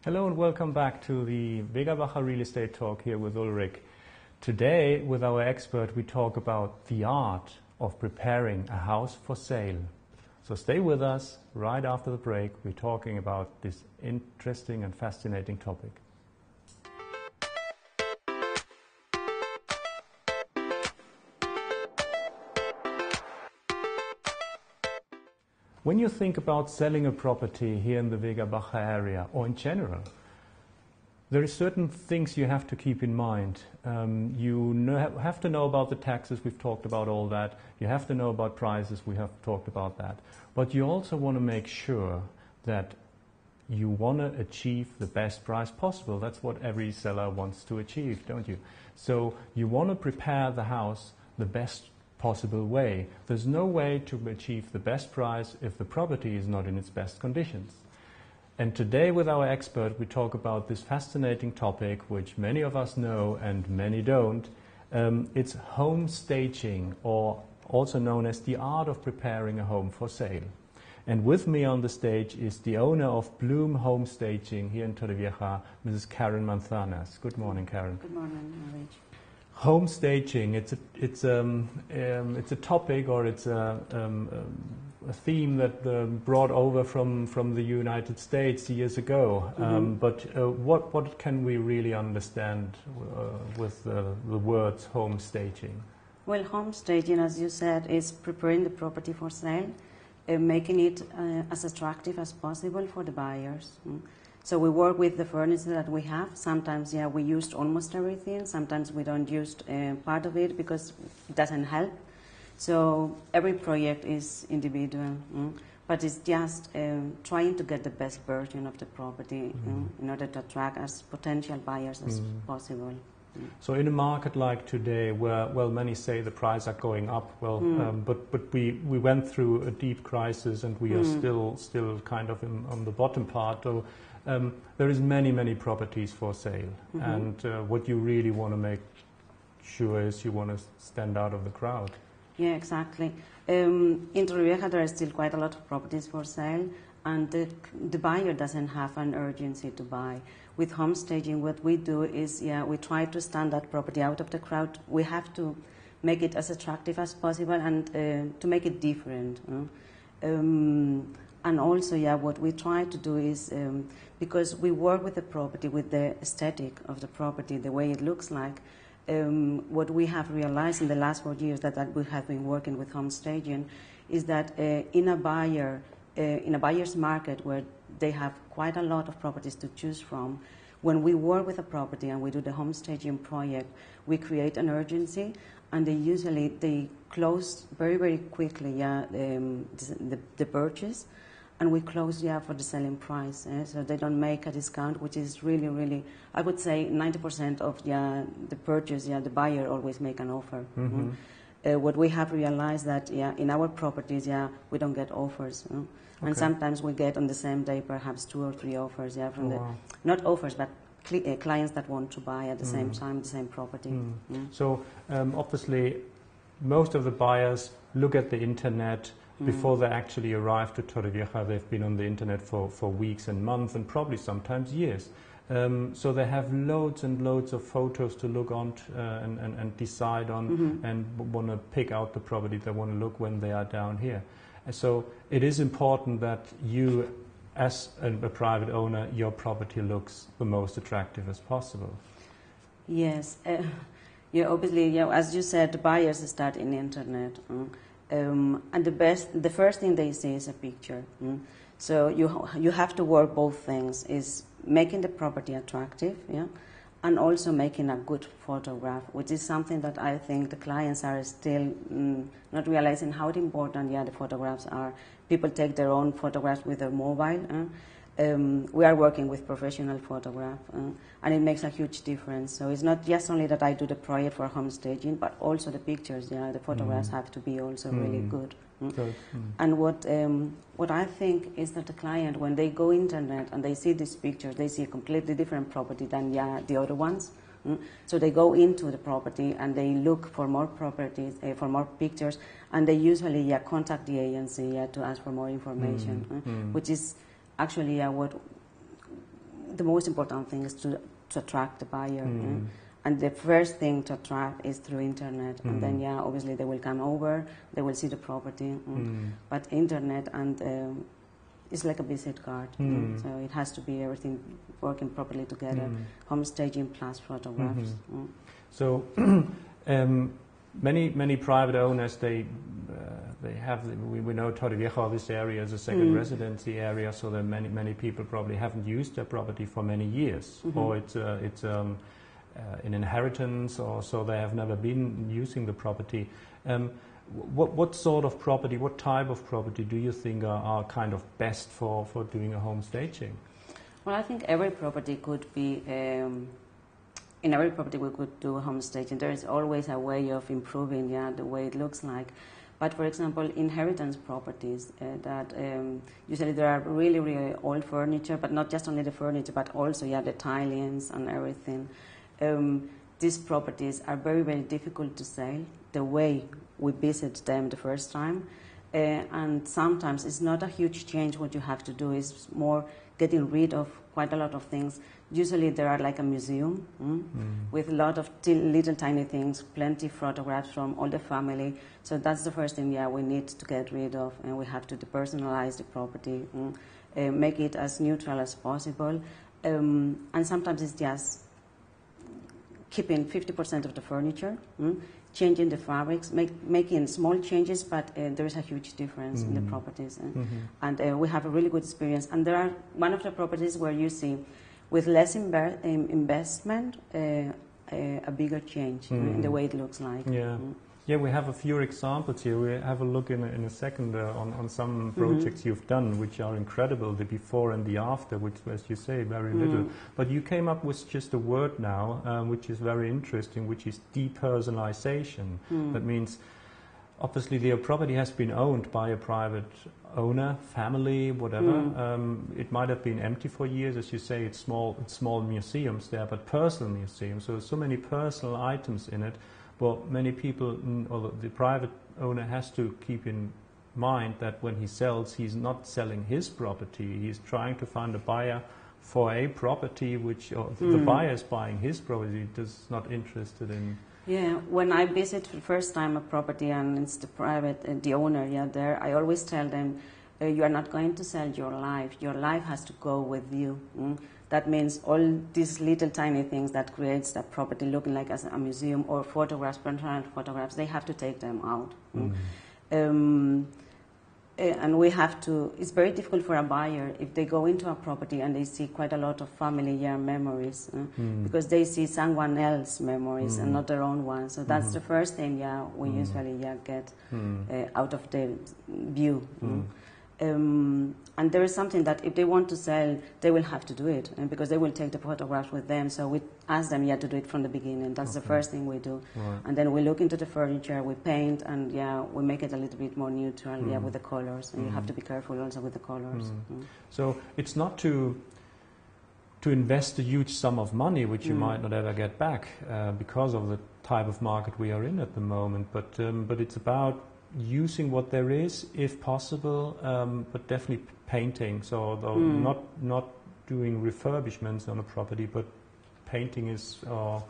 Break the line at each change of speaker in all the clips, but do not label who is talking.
Hello and welcome back to the Vega Baja Real Estate Talk here with Ulrich. Today, with our expert, we talk about the art of preparing a house for sale. So stay with us. Right after the break, we're talking about this interesting and fascinating topic. When you think about selling a property here in the Vega Baja area, or in general, there are certain things you have to keep in mind. Have to know about the taxes, we've talked about all that. You have to know about prices, we have talked about that. But you also want to make sure that you want to achieve the best price possible. That's what every seller wants to achieve, don't you? So you want to prepare the house the best possible way. There's no way to achieve the best price if the property is not in its best conditions. And today with our expert we talk about this fascinating topic which many of us know and many don't. It's home staging, or also known as the art of preparing a home for sale. And with me on the stage is the owner of Bloom Home Staging here in Torrevieja, Mrs. Karen Manzanas. Good morning, Karen.
Good morning, Ulrich.
Home staging, it's a topic, or it's a theme that brought over from the United States years ago. But what can we really understand with the words home staging?
Well, home staging, as you said, is preparing the property for sale, making it as attractive as possible for the buyers. So we work with the furniture that we have. Sometimes, we used almost everything. Sometimes we don't use part of it because it doesn't help. So every project is individual, but it's just trying to get the best version of the property in order to attract as potential buyers as possible.
So in a market like today, where many say the prices are going up, but we went through a deep crisis and we are still kind of on the bottom part. So there is many properties for sale, and what you really want to make sure is you want to stand out of the crowd.
Yeah, exactly. In Torrevieja there are still quite a lot of properties for sale, and the buyer doesn't have an urgency to buy. With home staging, what we do is, we try to stand that property out of the crowd. We have to make it as attractive as possible and to make it different. And also, what we try to do is, because we work with the property, with the aesthetic of the property, the way it looks like, what we have realized in the last 4 years that we have been working with home staging is that in a buyer's market where they have quite a lot of properties to choose from, when we work with a property and we do the home staging project, we create an urgency, and they close very quickly the purchase, and we close for the selling price. So they don't make a discount, which is really, I would say 90% of the purchase, the buyer always make an offer. What we have realized that in our properties, we don't get offers. And sometimes we get on the same day perhaps 2 or 3 offers from not offers, but clients that want to buy at the same time the same property.
So obviously most of the buyers look at the internet before they actually arrive to Torrevieja. They've been on the internet for weeks and months and probably sometimes years. So they have loads and loads of photos to look on and decide on, and want to pick out the property they want to look when they are down here. So it is important that you, as a private owner, your property looks the most attractive as possible.
Yes. Obviously, as you said, the buyers start in the internet. And the first thing they see is a picture. So you have to work both things, is making the property attractive, and also making a good photograph, which is something that I think the clients are still not realizing how important the photographs are. People take their own photographs with their mobile. We are working with professional photograph, and it makes a huge difference. So it's not just only that I do the project for home staging, but also the pictures. The photographs have to be also really good. And what I think is that the client, when they go internet and they see these pictures, they see a completely different property than the other ones. So they go into the property and they look for more properties, for more pictures, and they usually contact the agency to ask for more information, which is actually the most important thing is to attract the buyer. And the first thing to attract is through internet. And then, obviously they will come over, they will see the property. But internet and it's like a visit card. So it has to be everything working properly together. Home staging plus photographs.
So many private owners, they have, we know Torrevieja, this area is a second residency area, so that many people probably haven't used their property for many years, or it's an inheritance, or so they have never been using the property. What sort of property, what type of property do you think are kind of best for doing a home staging?
Well, I think every property could be, in every property we could do home staging. There is always a way of improving the way it looks like. But for example, inheritance properties, that usually there are really, really old furniture, but not just only the furniture, but also the tilings and everything. These properties are very, very difficult to sell the way we visit them the first time. And sometimes it's not a huge change what you have to do, it's more getting rid of quite a lot of things. Usually there are like a museum with a lot of little tiny things, plenty photographs from all the family. So that's the first thing we need to get rid of, and we have to depersonalize the property, make it as neutral as possible. And sometimes it's just keeping 50% of the furniture, changing the fabrics, making small changes, but there is a huge difference in the properties. And we have a really good experience. And there are one of the properties where you see, with less investment, a bigger change in the way it looks like.
Yeah, we have a few examples here. We have a look in a second on some projects you've done, which are incredible, the before and the after, which, as you say, very little. But you came up with just a word now, which is very interesting, which is depersonalization. That means, obviously, the property has been owned by a private owner, family, whatever. It might have been empty for years, as you say. It's small museums there, but personal museums. So many personal items in it. But many people, or the private owner has to keep in mind that when he sells, he's not selling his property. He's trying to find a buyer for a property which the buyer is buying his property, is not interested in.
Yeah, when I visit for the first time a property and it's the private, the owner, there, I always tell them, you are not going to sell your life. Your life has to go with you. That means all these little tiny things that creates that property looking like as a museum, or photographs, personal photographs, they have to take them out. And we have to, it's very difficult for a buyer if they go into a property and they see quite a lot of familiar memories, because they see someone else's memories and not their own ones. So that's the first thing we usually get out of the view. And there is something that if they want to sell, they will have to do it, because they will take the photographs with them. So we ask them to do it from the beginning. That's the first thing we do. Right. And then we look into the furniture, we paint, and we make it a little bit more neutral with the colors. And you have to be careful also with the colors.
So it's not to invest a huge sum of money, which you might not ever get back because of the type of market we are in at the moment, but it's about using what there is, if possible, but definitely painting. So not doing refurbishments on a property, but painting is.
Well,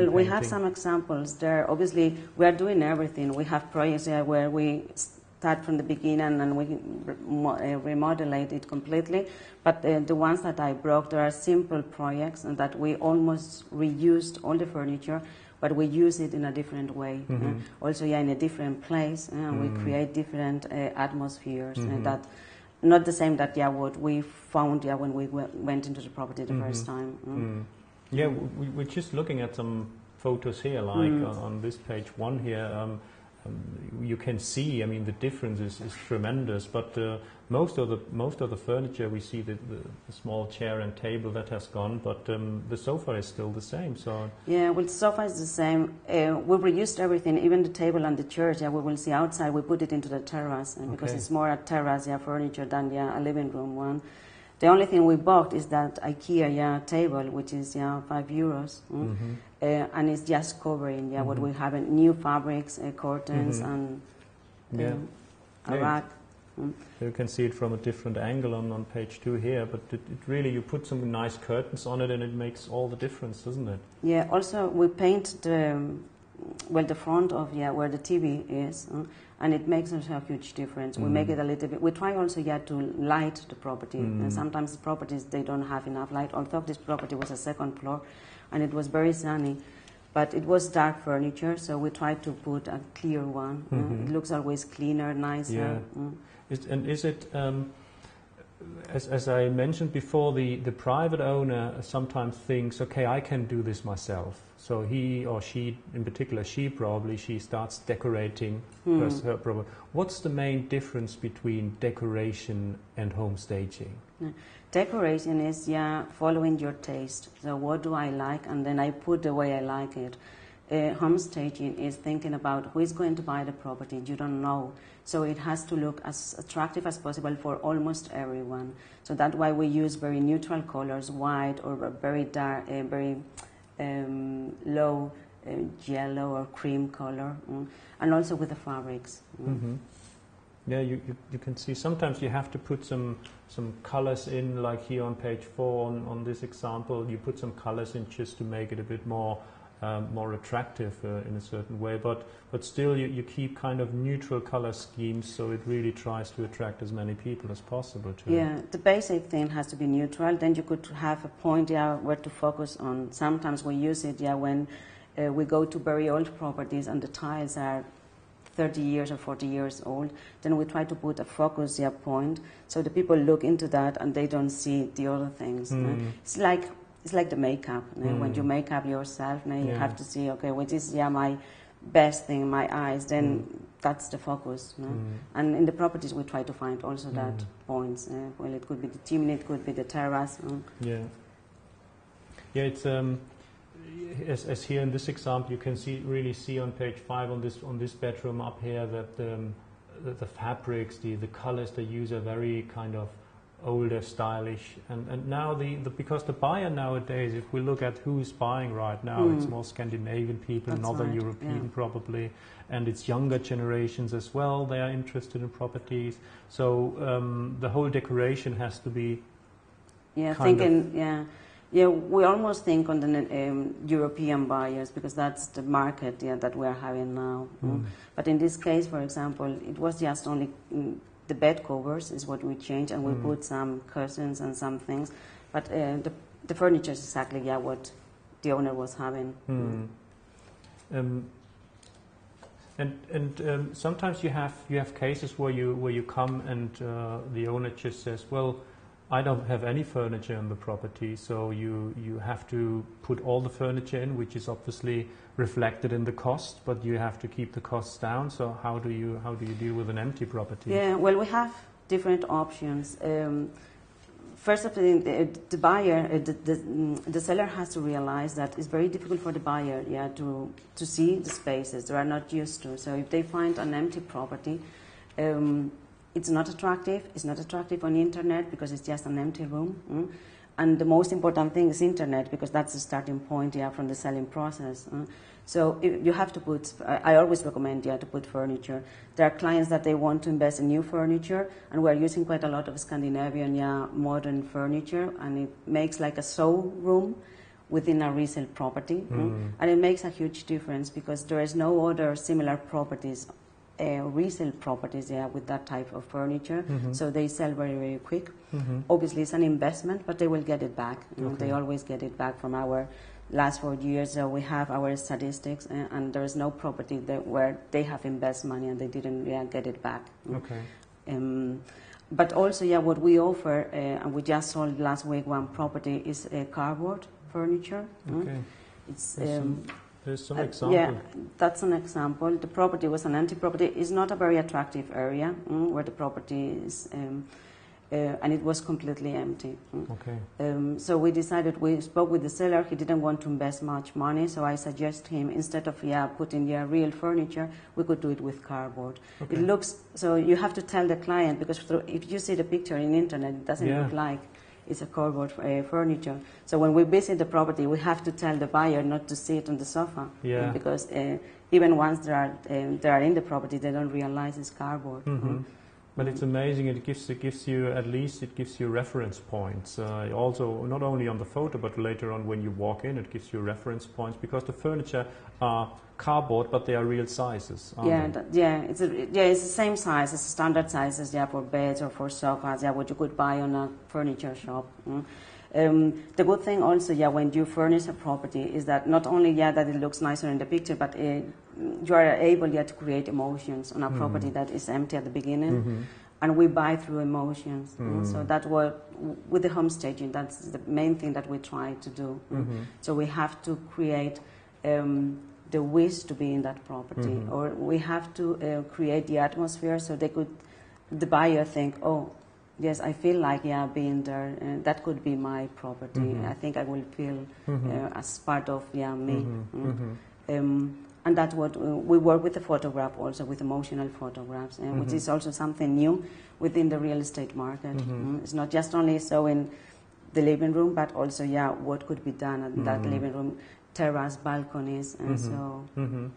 we have some examples there. Obviously, we are doing everything. We have projects where we start from the beginning and we remodel it completely. But the ones that I brought, there are simple projects and that we almost reused all the furniture, but we use it in a different way. Also, in a different place. We create different atmospheres. That not the same that what we found when we went into the property the first time.
Yeah, we're just looking at some photos here, like on this page 1 here. You can see, I mean, the difference is tremendous. But most of the furniture we see, the small chair and table that has gone, but the sofa is still the same. So
well, the sofa is the same. We reused everything, even the table and the chairs. We will see outside. We put it into the terrace because it's more a terrace furniture than a living room one. The only thing we bought is that IKEA table, which is €5, and it's just covering what we have, new fabrics, curtains, and a rack.
You can see it from a different angle on page 2 here, but it really, you put some nice curtains on it and it makes all the difference, doesn't it?
Yeah, also we paint the front of where the TV is, and it makes also a huge difference. We make it a little bit, we try also to light the property, and sometimes the properties, they don't have enough light, although this property was a second floor and it was very sunny. But it was dark furniture, so we tried to put a clear one. It looks always cleaner, nicer.
Yeah. Is it, as I mentioned before, the private owner sometimes thinks, okay, I can do this myself. So he or she, in particular, she starts decorating her property. What's the main difference between decoration and home staging?
Decoration is following your taste. So what do I like, and then I put the way I like it. Home staging is thinking about who is going to buy the property. You don't know, so it has to look as attractive as possible for almost everyone. So that's why we use very neutral colors, white or very dark, very low yellow or cream color, and also with the fabrics.
Yeah, you can see sometimes you have to put some colors in, like here on page 4 on this example, you put some colors in just to make it a bit more attractive in a certain way, but still you keep kind of neutral color schemes, so it really tries to attract as many people as possible to it.
The basic thing has to be neutral, then you could have a point where to focus on. Sometimes we use it when we go to very old properties and the tiles are 30 years or 40 years old, then we try to put a focus point so the people look into that and they don't see the other things. It's like the makeup. When you make up yourself, now you have to see, okay, what is my best thing, my eyes, then that's the focus. And in the properties we try to find also that points. Well, it could be the chimney, it could be the terrace.
Yeah, it's as here in this example, you can really see on page 5 on this bedroom up here that the fabrics, the colors they use are very kind of older, stylish, and now because the buyer nowadays, if we look at who's buying right now, it's more Scandinavian people, Northern European probably, and it's younger generations as well. They are interested in properties, so the whole decoration has to be
we almost think on the European buyers, because that's the market that we are having now. But in this case, for example, it was just only the bed covers is what we changed, and we put some curtains and some things. But the furniture is exactly what the owner was having.
And sometimes you have cases where you come and the owner just says, well, I don't have any furniture in the property, so you have to put all the furniture in, which is obviously reflected in the cost, but you have to keep the costs down. So how do you deal with an empty property? Yeah,
well, we have different options. First of all, the buyer, the seller has to realize that it's very difficult for the buyer to see the spaces they are not used to. So if they find an empty property, it's not attractive. It's not attractive on the internet because it's just an empty room. And the most important thing is internet, because that's the starting point from the selling process. So you have to put, I always recommend to put furniture. There are clients that they want to invest in new furniture, and we're using quite a lot of Scandinavian modern furniture, and it makes like a showroom within a resale property. And it makes a huge difference because there is no other similar properties resale properties with that type of furniture, so they sell very, very quick. Obviously it's an investment, but they will get it back. They always get it back. From our last 4 years we have our statistics, and there is no property where they have invested money and they didn't get it back. But also what we offer, and we just sold last week one property, is cardboard furniture. It's
there's some example.
Yeah, that's an example. The property was an empty property. It's not a very attractive area where the property is, and it was completely empty. So we decided, we spoke with the seller. He didn't want to invest much money, so I suggest him, instead of putting real furniture, we could do it with cardboard. It looks, so you have to tell the client, because if you see the picture in the internet, it doesn't look like it's a cardboard furniture. So when we visit the property, we have to tell the buyer not to sit on the sofa, because even once they are in the property, they don't realize it's cardboard.
But it's amazing. It gives you at least it gives you reference points. Also, not only on the photo, but later on when you walk in, it gives you reference points because the furniture are cardboard, but they are real sizes. Aren't they?
It's the same size as standard sizes. For beds or for sofas. What you could buy on a furniture shop. The good thing also, when you furnish a property, is that not only that it looks nicer in the picture, but you are able to create emotions on a property that is empty at the beginning, and we buy through emotions. So that's what with the home staging, that's the main thing that we try to do. So we have to create the wish to be in that property, or we have to create the atmosphere so the buyer think, oh, yes, I feel like being there. That could be my property. I think I will feel as part of me. And that's what we work with the photograph also, with emotional photographs, which is also something new within the real estate market. It's not just only in the living room, but also what could be done at that living room, terrace, balconies, and so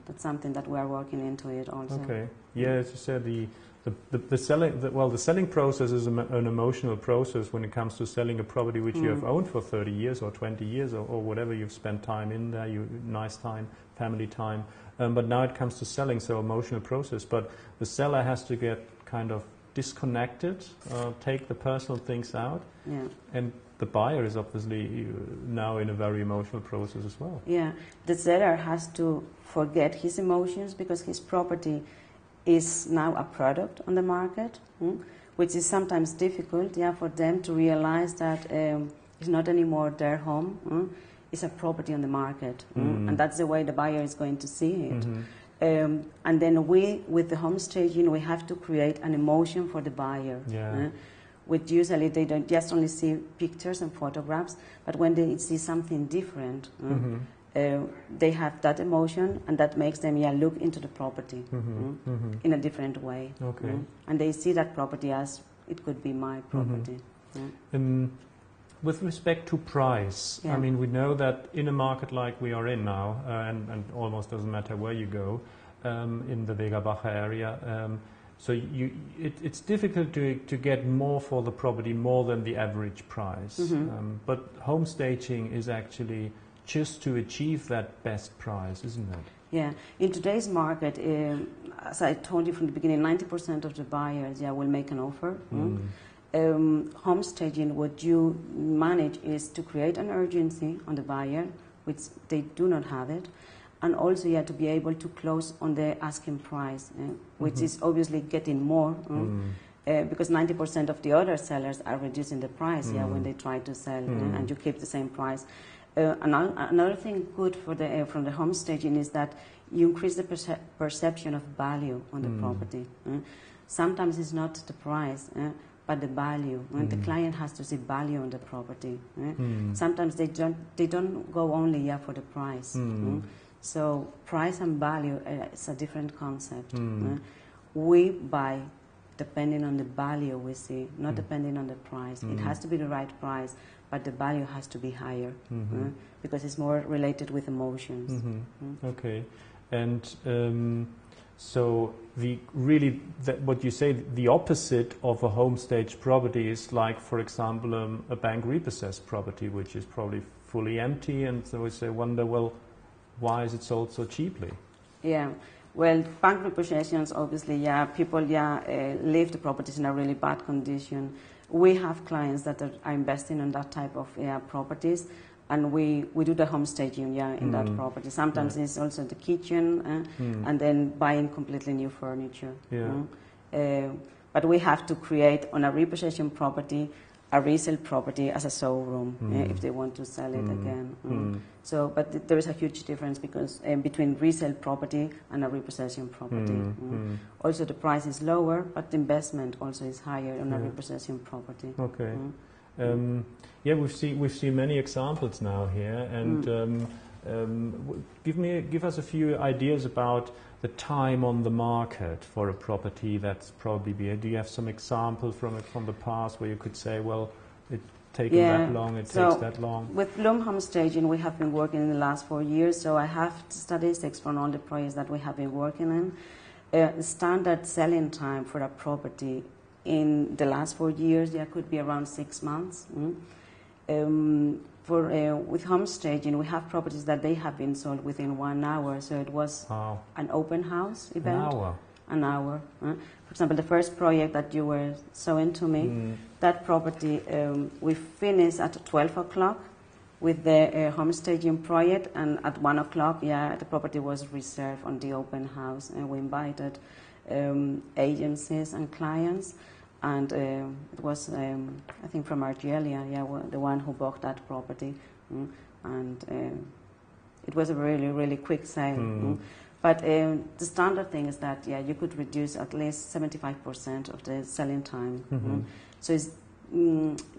that's something that we are working into it also.
Okay. Yeah, as you said, the selling process is an emotional process when it comes to selling a property which you have owned for 30 years or 20 years or whatever you've spent time in there, nice time, family time. But now it comes to selling, so emotional process. But the seller has to get kind of disconnected, take the personal things out, and the buyer is obviously now in a very emotional process as well. Yeah,
the seller has to forget his emotions because his property is now a product on the market, which is sometimes difficult for them to realize that it's not anymore their home, it's a property on the market, and that's the way the buyer is going to see it. And then with the home staging, we have to create an emotion for the buyer. Which usually they don't just only see pictures and photographs, but when they see something different, they have that emotion, and that makes them look into the property in a different way.
Okay.
And they see that property as it could be my property.
With respect to price, I mean, we know that in a market like we are in now, and almost doesn't matter where you go, in the Vega Baja area, so it's difficult to get more for the property, more than the average price. But home staging is actually just to achieve that best price, isn't it?
Yeah. In today's market, as I told you from the beginning, 90% of the buyers will make an offer. Home staging, what you manage is to create an urgency on the buyer, which they do not have it, and also to be able to close on the asking price, which is obviously getting more, because 90% of the other sellers are reducing the price when they try to sell, and you keep the same price. Another thing good for from the home staging is that you increase the perception of value on the property. Sometimes it's not the price, but the value. The client has to see value on the property. Sometimes they don't go only for the price. So price and value is a different concept. We buy depending on the value we see, not depending on the price. It has to be the right price, but the value has to be higher because it's more related with emotions.
Okay, and so what you say, the opposite of a home stage property is like, for example, a bank repossessed property, which is probably fully empty, and so we say, wonder, well, why is it sold so cheaply? Yeah.
Well, bank repossessions, obviously, people, leave the properties in a really bad condition. We have clients that are investing in that type of properties, and we do the home staging, in that property. Sometimes it's also the kitchen, and then buying completely new furniture. But we have to create on a repossession property a resale property as a showroom if they want to sell it again. So, but there is a huge difference because between resale property and a repossession property. Also, the price is lower, but the investment also is higher on a repossession property.
Okay. We've seen many examples now here, and give us a few ideas about the time on the market for a property that's probably been. Do you have some examples from the past where you could say, well, it's taken that long, takes that long?
With Bloom Home Staging, we have been working in the last 4 years, so I have statistics from all the projects that we have been working in. The standard selling time for a property in the last 4 years, yeah, could be around 6 months. With homestaging, we have properties that they have been sold within 1 hour. So it was an open house event. An hour. For example, the first project that you were showing to me, that property, we finished at 12 o'clock with the homestaging project, and at 1 o'clock, the property was reserved on the open house, and we invited agencies and clients, and it was, I think, from Argelia, the one who bought that property, and it was a really, really quick sale. But the standard thing is that, you could reduce at least 75% of the selling time. So it's,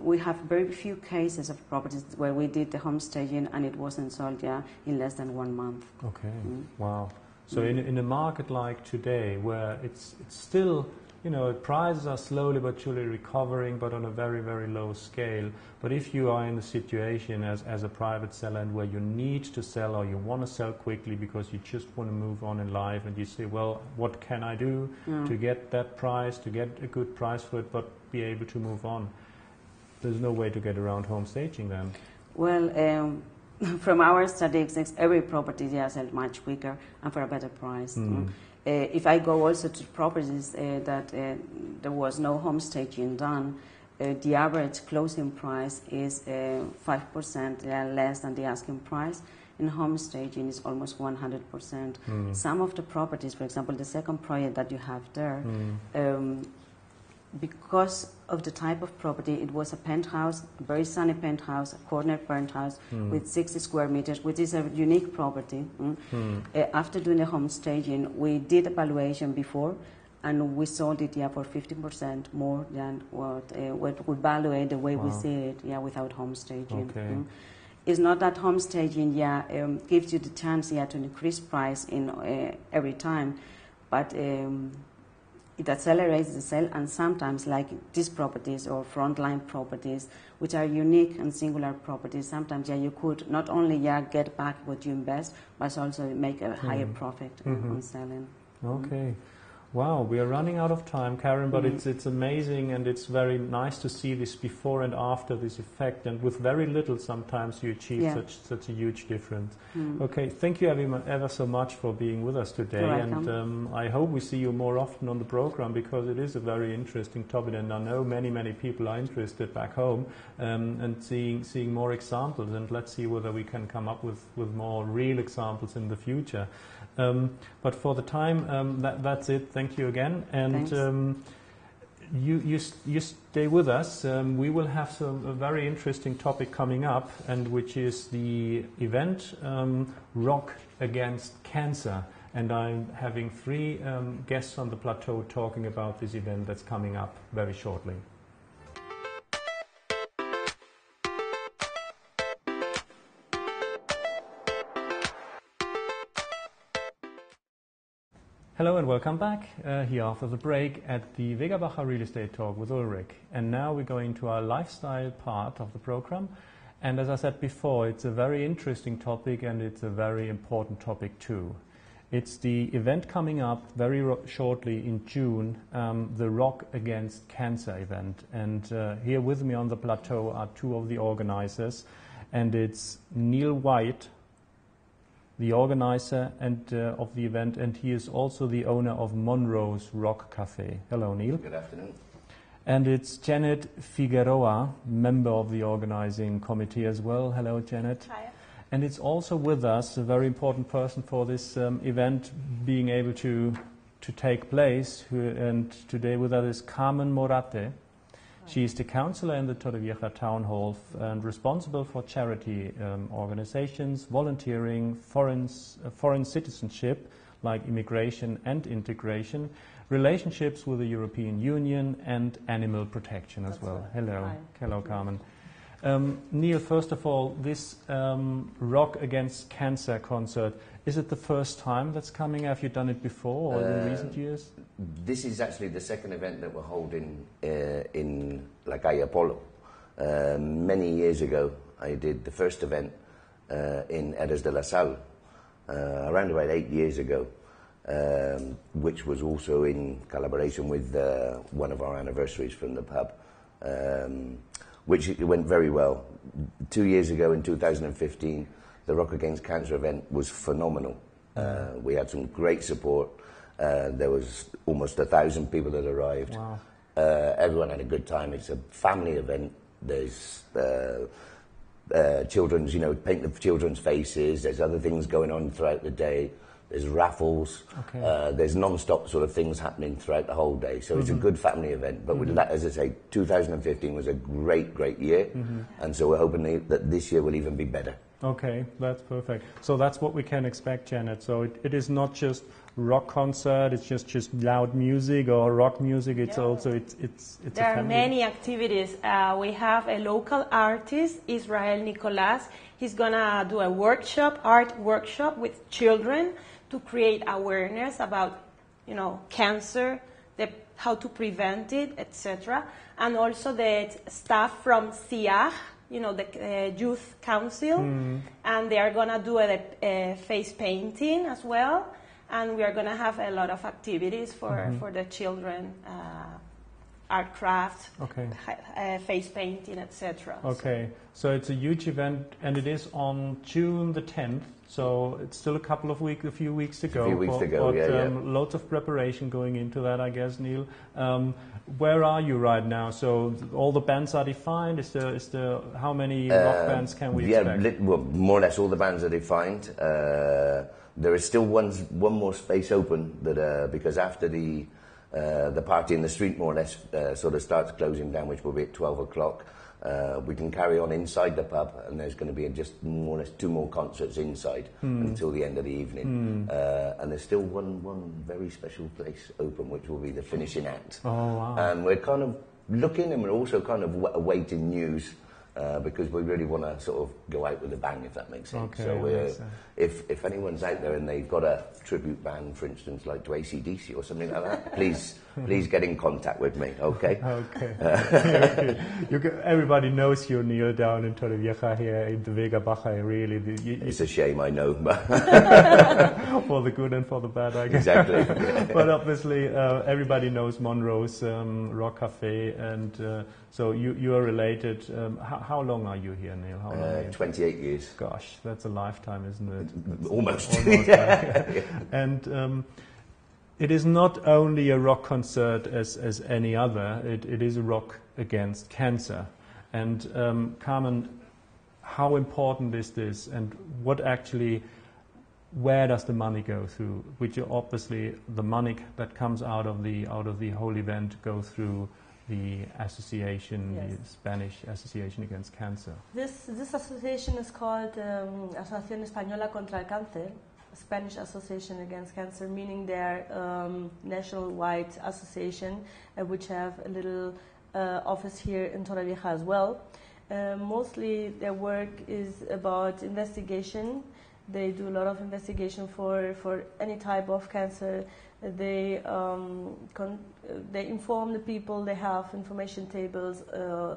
we have very few cases of properties where we did the homestaging and it wasn't sold in less than 1 month.
Okay, wow. So in a market like today, where it's still, prices are slowly but surely recovering, but on a very, very low scale. But if you are in a situation as a private seller and where you need to sell or you want to sell quickly because you just want to move on in life, and you say, well, what can I do to get that price, to get a good price for it, but be able to move on? There's no way to get around home staging then.
Well, from our statistics, every property sells much quicker and for a better price. If I go also to properties that there was no homestaging done, the average closing price is 5% less than the asking price. In homestaging, is almost 100%. Some of the properties, for example, the second project that you have there, because of the type of property, it was a penthouse, a very sunny penthouse, a corner penthouse with 60 square meters, which is a unique property. After doing the homestaging, we did evaluation before, and we sold it for 15% more than what we value the way we see it without homestaging.
Okay.
It's not that homestaging gives you the chance to increase price in every time, but it accelerates the sale, and sometimes, like these properties or frontline properties, which are unique and singular properties, sometimes you could not only get back what you invest, but also make a higher profit on selling.
Okay. Wow, we are running out of time, Karen, but it's amazing, and it's very nice to see this before and after this effect, and with very little sometimes you achieve such a huge difference. Okay, thank you ever so much for being with us today, and I hope we see you more often on the program, because it is a very interesting topic, and I know many people are interested back home and seeing more examples, and let's see whether we can come up with more real examples in the future. But for the time, that's it. Thank you again, and you stay with us. We will have a very interesting topic coming up, and which is the event Rock Against Cancer. And I'm having 3 guests on the plateau talking about this event that's coming up very shortly. Hello and welcome back here after the break at the Vega Baja Real Estate Talk with Ulrich. And now we're going to our lifestyle part of the program. And as I said before, it's a very interesting topic, and it's a very important topic too. It's the event coming up very shortly in June, the Rock Against Cancer event. And here with me on the plateau are 2 of the organizers, and it's Neil White, the organizer of the event, and he is also the owner of Monroe's Rock Cafe. Hello, Neil.
Good afternoon.
And it's Janet Figueroa, member of the organizing committee as well. Hello, Janet.
Hi.
And it's also with us a very important person for this event being able to take place. And today with us is Carmen Morate. She is the councillor in the Torrevieja Town Hall and responsible for charity organizations, volunteering, foreign citizenship like immigration and integration, relationships with the European Union, and animal protection as well. Hello.
Hi.
Hello, Carmen. Neil, first of all, this Rock Against Cancer concert, is it the first time that's coming? Have you done it before or in recent years?
This is actually the second event that we're holding in La Calle Apollo. Many years ago, I did the first event in Eres de la Sal, around about 8 years ago. which was also in collaboration with one of our anniversaries from the pub, which it went very well. 2 years ago in 2015, the Rock Against Cancer event was phenomenal. We had some great support. There was almost 1,000 people that arrived.
Wow.
Everyone had a good time. It's a family event. There's children's, paint the children's faces. There's other things going on throughout the day. There's raffles.
Okay.
There's non-stop sort of things happening throughout the whole day. So it's a good family event. But with that, as I say, 2015 was a great, great year. And so we're hoping that this year will even be better.
Okay, that's perfect. So that's what we can expect, Janet. So it is not just rock concert, it's just loud music or rock music. It's also it's
there are many activities. We have a local artist, Israel Nicolas. He's gonna do a art workshop with children to create awareness about, cancer, how to prevent it, etc. And also the staff from SIAG, the Youth Council, and they are going to do a face painting as well, and we are going to have a lot of activities for the children, art craft, face painting, etc.
Okay, so it's a huge event, and it is on June the 10th, so it's still a few weeks to go.
A few weeks to go, yeah.
Lots of preparation going into that, I guess, Neil. Where are you right now? So all the bands are defined? Is there how many rock bands can we expect?
Well, more or less all the bands are defined. There is still one more space open that because after the party in the street more or less sort of starts closing down, which will be at 12 o'clock. We can carry on inside the pub, and there's going to be just more or less 2 more concerts inside until the end of the evening. And there's still one very special place open, which will be the finishing act.
Oh, wow.
And we're kind of looking, and we're also kind of awaiting news because we really want to sort of go out with a bang, if that makes sense.
Okay,
So if anyone's out there and they've got a tribute band, for instance, like to AC/DC or something like that, please get in contact with me, okay?
Okay. Everybody knows you, Neil, down in Torrevieja here in the Vega Baja, really.
It's a shame, I know.
For the good and for the bad, I guess.
Exactly.
But obviously, everybody knows Monroe's Rock Cafe, and so you are related. How long are you here, Neil? How long are you?
28 years.
Gosh, that's a lifetime, isn't it?
Almost.
Yeah. And it is not only a rock concert as any other. It is a rock against cancer. And Carmen, how important is this, and where does the money go through? Which obviously the money that comes out of the whole event go through the association, the Spanish Association Against Cancer.
This association is called Asociación Española contra el Cáncer, Spanish Association Against Cancer, meaning they're national-wide association which have a little office here in Torrevieja as well. Mostly their work is about investigation. They do a lot of investigation for any type of cancer. They inform the people. They have information tables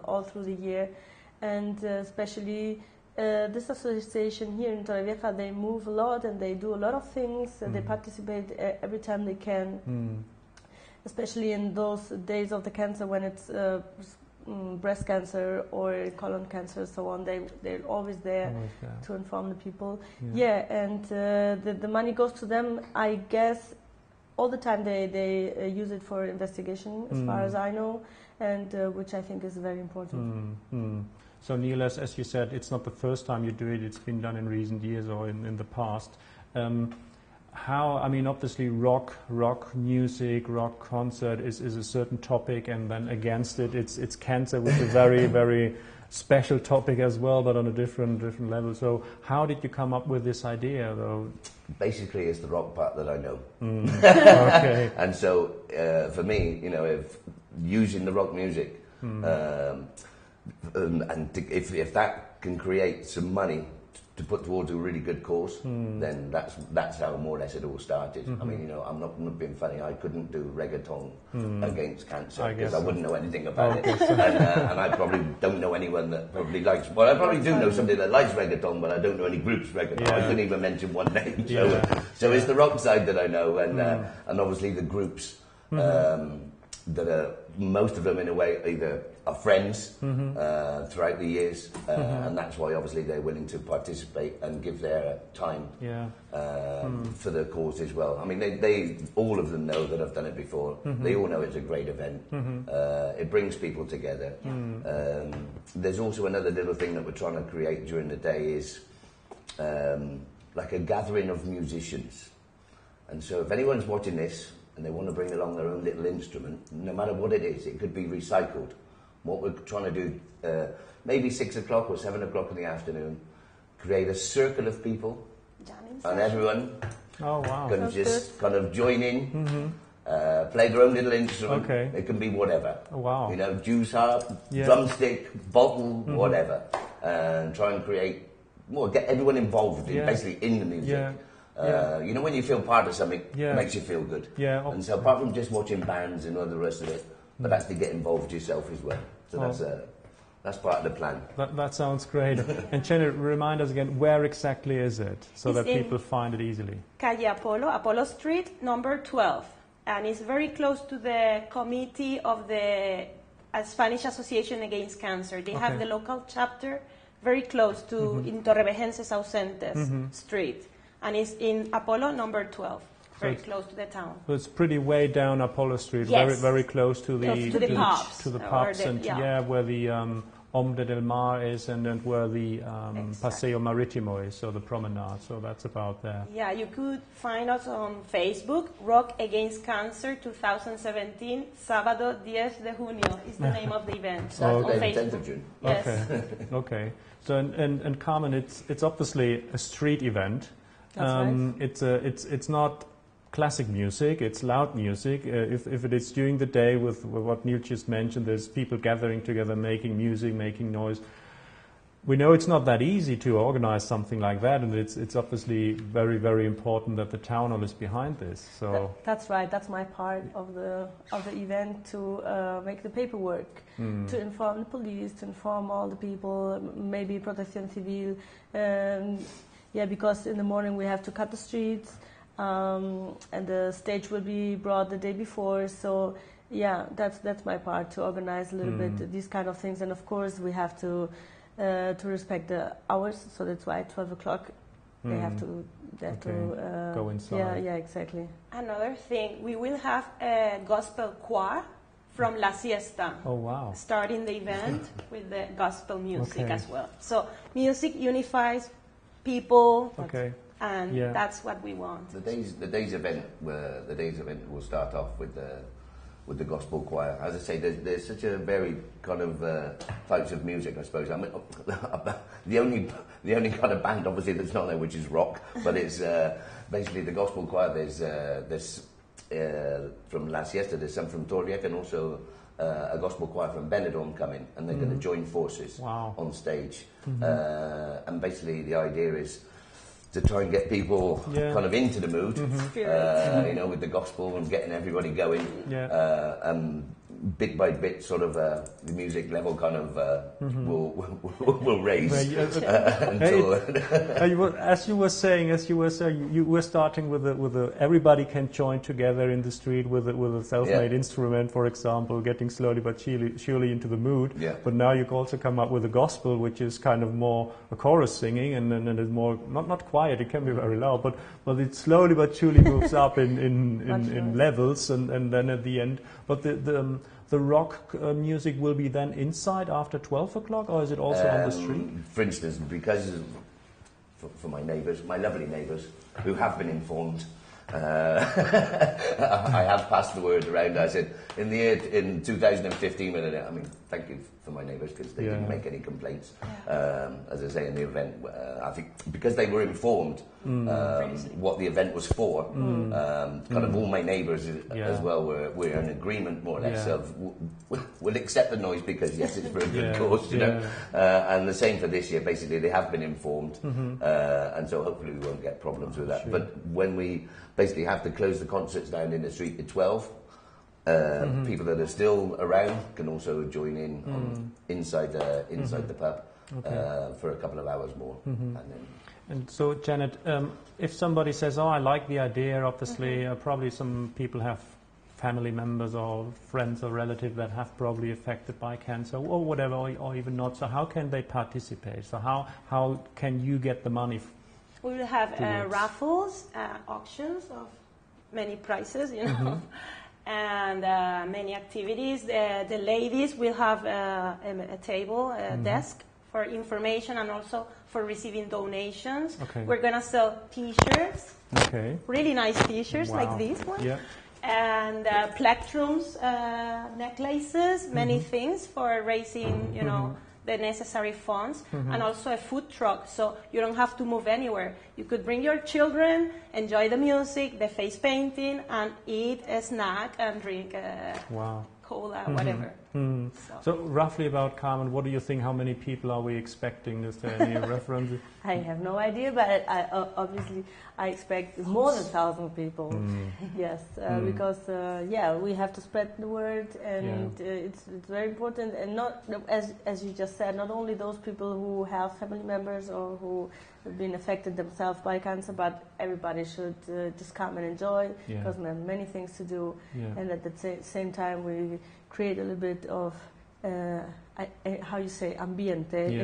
all through the year, and especially this association here in Torrevieja, they move a lot and they do a lot of things. They participate every time they can, especially in those days of the cancer when it's breast cancer or colon cancer, so on. They're always there to inform the people. And the money goes to them, I guess. All the time they use it for investigation, as far as I know, and which I think is very important.
So Neil, as you said, it's not the first time you do it. It's been done in recent years or in the past. Obviously rock music, rock concert is a certain topic, and then against it's cancer, which is a very, very special topic as well, but on a different level. So how did you come up with this idea, though?
Basically, it's the rock part that I know.
Okay.
And so, for me, if using the rock music, and if that can create some money to put towards a really good cause, then that's how more or less it all started. I mean, you know, I'm not being funny. I couldn't do reggaeton against cancer because I wouldn't know anything about it, and I probably don't know anyone that probably likes. Well, I probably do know somebody that likes reggaeton, but I don't know any groups reggaeton. I couldn't even mention one name. So it's the rock side that I know, and obviously the groups. That are, most of them in a way either are friends throughout the years, and that's why obviously they're willing to participate and give their time for the cause as well. I mean, they all of them know that I've done it before. They all know it's a great event. It brings people together. There's also another little thing that we're trying to create during the day is like a gathering of musicians. And so if anyone's watching this and they want to bring along their own little instrument, no matter what it is, it could be recycled. What we're trying to do, maybe 6 o'clock or 7 o'clock in the afternoon, create a circle of people, and everyone can just kind of join in, play their own little instrument. It can be whatever. You know, juice harp, drumstick, bottle, whatever, and try and create more, get everyone involved basically in the music. You know, when you feel part of something, it makes you feel good. And so apart from just watching bands and all the rest of it, but actually get involved yourself as well. So that's part of the plan.
That sounds great. And Jenny, remind us again, where exactly is it, so that people find it easily?
Calle Apollo Street, number 12. And it's very close to the committee of the Spanish Association Against Cancer. They have the local chapter very close to in Torrevejenses Ausentes Street. And it's in Apollo number 12, very close to the town.
So it's pretty way down Apollo Street, very close to the pubs, and where the Hombre del Mar is, and where the Paseo Marítimo is, so the promenade. So that's about there. Yeah,
you could find us on Facebook. Rock Against Cancer 2017, Sábado 10 de Junio is the name of the event.
On Facebook. 10th of June.
Yes.
Okay. So and Carmen, it's obviously a street event.
That's right.
It's not classic music, it's loud music. If it is during the day with what Neil just mentioned, there's people gathering together, making music, making noise. We know it's not that easy to organize something like that, and it's obviously very, very important that the town hall is behind this. So
that's right. That's my part of the event, to make the paperwork, to inform the police, to inform all the people, maybe Protección Civil. Because in the morning we have to cut the streets, and the stage will be brought the day before. So that's my part, to organize a little bit these kind of things. And of course we have to respect the hours. So that's why at 12 o'clock they have to
go inside.
Yeah, exactly. Another thing, we will have a gospel choir from La Siesta.
Oh wow!
Starting the event with the gospel music as well. So music unifies people, and that's what we want.
The day's event will start off with the gospel choir. As I say, there's such a varied kind of types of music, I suppose. I mean, the only kind of band obviously that's not there, which is rock, but it's basically the gospel choir. There's from La Siesta, there's some from Torrevieja, and also a gospel choir from Benidorm coming, and they're going to join forces on stage. And basically the idea is to try and get people kind of into the mood, you know, with the gospel, and getting everybody going. And bit by bit, sort of the music level kind of will raise.
As you were saying, you were starting with the everybody can join together in the street with a self-made instrument, for example, getting slowly but surely into the mood. But now you can also come up with a gospel, which is kind of more a chorus singing, and then it's more not quiet. It can be very loud, but it slowly but surely moves up in levels, and then at the end. But the rock music will be then inside after 12 o'clock, or is it also on the street?
For instance, because for my neighbours, my lovely neighbours, who have been informed, I have passed the word around. I said in 2015, thank you for my neighbours because they didn't make any complaints. As I say, in the event, I think because they were informed what the event was for, kind of all my neighbours as well were in agreement more or less of we'll accept the noise because yes, it's for a good cause, you know. And the same for this year. Basically, they have been informed, and so hopefully we won't get problems with that. But when we basically have to close the concerts down in the street at 12. People that are still around can also join in inside the pub for a couple of hours more.
And so, Janet, if somebody says, "Oh, I like the idea," obviously, probably some people have family members or friends or relatives that have probably affected by cancer or whatever, or even not. So, how can they participate? So, how can you get the money?
We will have raffles, auctions of many prices, you know. And many activities. The ladies will have a table, a desk for information and also for receiving donations. We're going to sell T-shirts, really nice T-shirts like this one, and plectrums, necklaces, many things for raising, you know, the necessary funds, and also a food truck, so you don't have to move anywhere. You could bring your children, enjoy the music, the face painting, and eat a snack and drink cola, whatever.
So roughly about, Carmen, what do you think? How many people are we expecting? Is there any reference?
I have no idea, but obviously I expect more than 1,000 people. Yes, because we have to spread the word, and it's very important. And not as you just said, not only those people who have family members or who have been affected themselves by cancer, but everybody should just come and enjoy because we have many things to do. And at the same time, we create a little bit of how you say ambiente,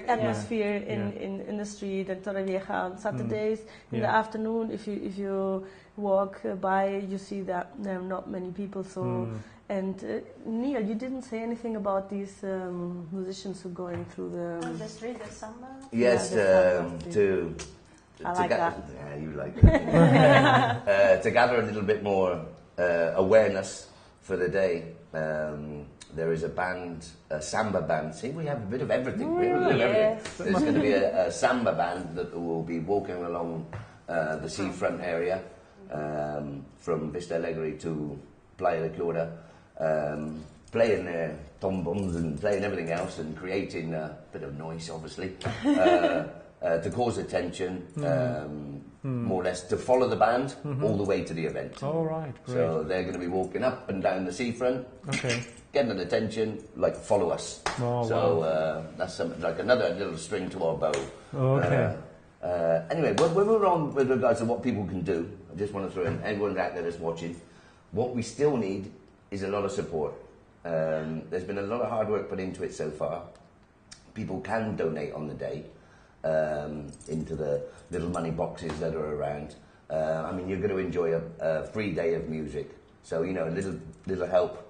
atmosphere in the street at Torrevieja on Saturdays in the afternoon. If you walk by, you see that there are not many people. So and Neil, you didn't say anything about these musicians who are going through
the street, the samba.
Yes,
I like that.
Yeah, you like that. To gather a little bit more awareness for the day. There is a band, a samba band. See, we have a bit of everything. There's going to be a samba band that will be walking along the seafront area from Vista Alegre to Playa de Clora, playing their tom-bombs and playing everything else and creating a bit of noise, obviously, to cause attention, more or less to follow the band all the way to the event.
Oh, right, great.
So they're going to be walking up and down the seafront, getting an attention, like follow us.
Oh,
so that's like another little string to our bow.
Okay.
Anyway, when we're on with regards to what people can do, I just want to throw in everyone out there that's watching. What we still need is a lot of support. There's been a lot of hard work put into it so far. People can donate on the day into the little money boxes that are around. I mean, you're going to enjoy a free day of music. So, you know, a little help.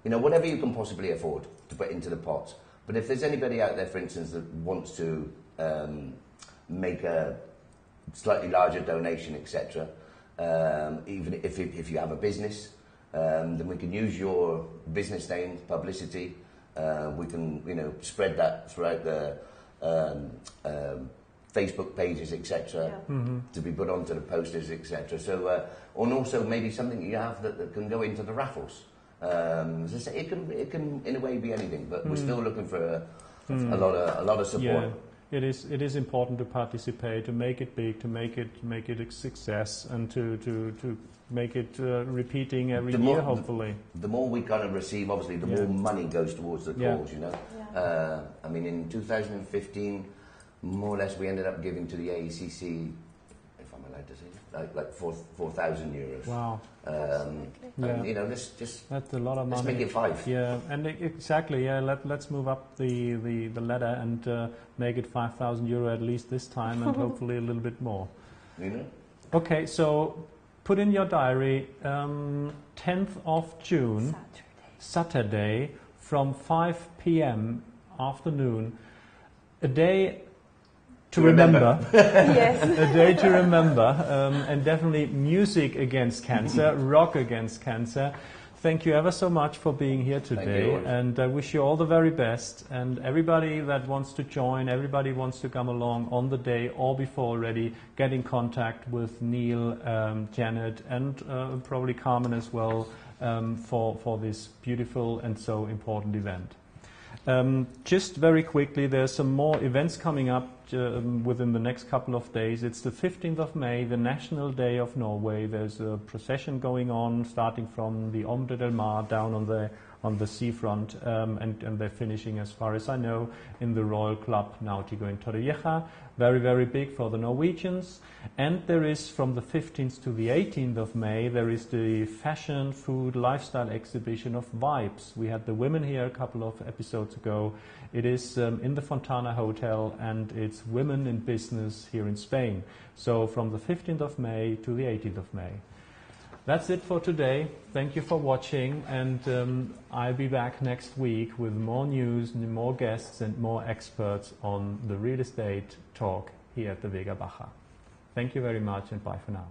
You know, whatever you can possibly afford to put into the pot. But if there's anybody out there, for instance, that wants to make a slightly larger donation, etc., even if you have a business, then we can use your business name, publicity. We can, you know, spread that throughout the Facebook pages, etc., to be put onto the posters, etc. So, and also maybe something you have that can go into the raffles. As I say, it can in a way be anything, but we're still looking for a lot of support.
Yeah. It is important to participate, to make it big, to make it a success, and to make it repeating every year, hopefully.
The more we kind of receive, obviously, the more money goes towards the cause, you know. Yeah. I mean, in 2015, more or less, we ended up giving to the AECC, if I'm allowed to say, like 4,000 euros.
Wow.
And, you know, that's
a lot of money.
Let's make it 5.
Yeah, and exactly. Yeah, let's move up the ladder and make it 5,000 euro at least this time, and hopefully a little bit more.
You know.
Okay, so put in your diary 10th of June, Saturday, from 5 p.m. afternoon, a day to remember.
Yes.
A day to remember, and definitely music against cancer, rock against cancer. thank you ever so much for being here today, and I wish you all the very best. And everybody that wants to join, everybody wants to come along on the day or before already, get in contact with Neil, Janet, and probably Carmen as well for this beautiful and so important event. Just very quickly, there's some more events coming up within the next couple of days. It's the 15th of May, the National Day of Norway. There's a procession going on, starting from the Ombre del Mar down on the seafront, and they're finishing, as far as I know, in the Royal Club Nautico in Torrevieja. Very, very big for the Norwegians. And there is, from the 15th to the 18th of May, there is the fashion, food, lifestyle exhibition of Vibes. We had the women here a couple of episodes ago. It is in the Fontana Hotel, and it's women in business here in Spain. So from the 15th of May to the 18th of May. That's it for today. Thank you for watching, and I'll be back next week with more news, more guests, and more experts on the real estate talk here at the Vega Baja. Thank you very much, and bye for now.